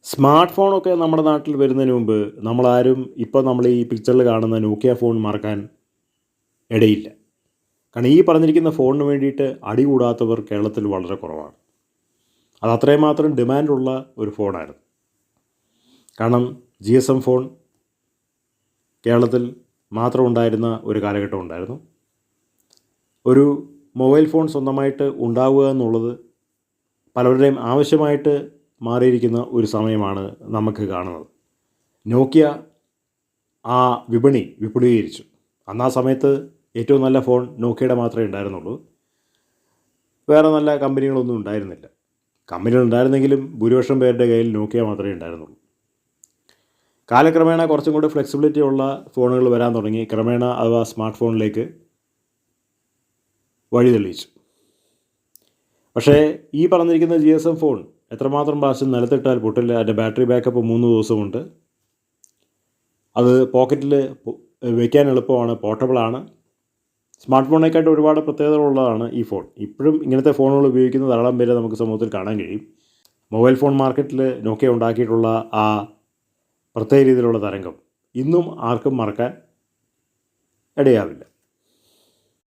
Smart ഫോണൊക്കെ നമ്മുടെ നാട്ടിൽ വരുന്നതിന് മുമ്പ് നമ്മളാരും ഇപ്പോൾ നമ്മൾ ഈ പിക്ചറിൽ കാണുന്ന നോക്കിയ ഫോൺ മറക്കാൻ ഇടയില്ല. കാരണം ഈ പറഞ്ഞിരിക്കുന്ന ഫോണിന് വേണ്ടിയിട്ട് അടി കൂടാത്തവർ കേരളത്തിൽ വളരെ കുറവാണ്. അത് അത്രയും മാത്രം ഡിമാൻഡുള്ള ഒരു ഫോണായിരുന്നു. കാരണം GSM ഫോൺ കേരളത്തിൽ മാത്രം ഉണ്ടായിരുന്ന ഒരു കാലഘട്ടം ഉണ്ടായിരുന്നു. ഒരു മൊബൈൽ ഫോൺ സ്വന്തമായിട്ട് ഉണ്ടാവുക എന്നുള്ളത് പലരുടെയും ആവശ്യമായിട്ട് മാറിയിരിക്കുന്ന ഒരു സമയമാണ് നമുക്ക് കാണുന്നത്. നോക്കിയ ആ വിപണി വിപുലീകരിച്ചു. അന്ന് ആ സമയത്ത് ഏറ്റവും നല്ല ഫോൺ നോക്കിയയുടെ മാത്രമേ ഉണ്ടായിരുന്നുള്ളൂ. വേറെ നല്ല കമ്പനികളൊന്നും ഉണ്ടായിരുന്നില്ല. കമ്പനികൾ ഉണ്ടായിരുന്നെങ്കിലും ഭൂരിപക്ഷം പേരുടെ കയ്യിൽ നോക്കിയ മാത്രമേ ഉണ്ടായിരുന്നുള്ളൂ. കാലക്രമേണ കുറച്ചും കൂടി ഫ്ലെക്സിബിലിറ്റി ഉള്ള ഫോണുകൾ വരാൻ തുടങ്ങി. ക്രമേണ അവ സ്മാർട്ട് ഫോണിലേക്ക് വഴിതെളിയിച്ചു. പക്ഷേ ഈ പറഞ്ഞിരിക്കുന്ന GSM ഫോൺ എത്രമാത്രം പ്രാവശ്യം നിലത്തിട്ടാൽ പൊട്ടില്ല. അതിൻ്റെ ബാറ്ററി ബാക്കപ്പ് 3 ദിവസമുണ്ട്. അത് പോക്കറ്റിൽ വയ്ക്കാൻ എളുപ്പമാണ്, പോർട്ടബിളാണ്. സ്മാർട്ട് ഫോണിനെക്കാട്ട് ഒരുപാട് പ്രത്യേകതകളുള്ളതാണ് ഈ ഫോൺ. ഇപ്പോഴും ഇങ്ങനത്തെ ഫോണുകൾ ഉപയോഗിക്കുന്ന ധാരാളം പേരെ നമുക്ക് സമൂഹത്തിൽ കാണാൻ കഴിയും. മൊബൈൽ ഫോൺ മാർക്കറ്റിൽ നോക്കിയ ഉണ്ടാക്കിയിട്ടുള്ള ആ പ്രത്യേക രീതിയിലുള്ള തരംഗം ഇന്നും ആർക്കും മറക്കാൻ ഇടയാവില്ല.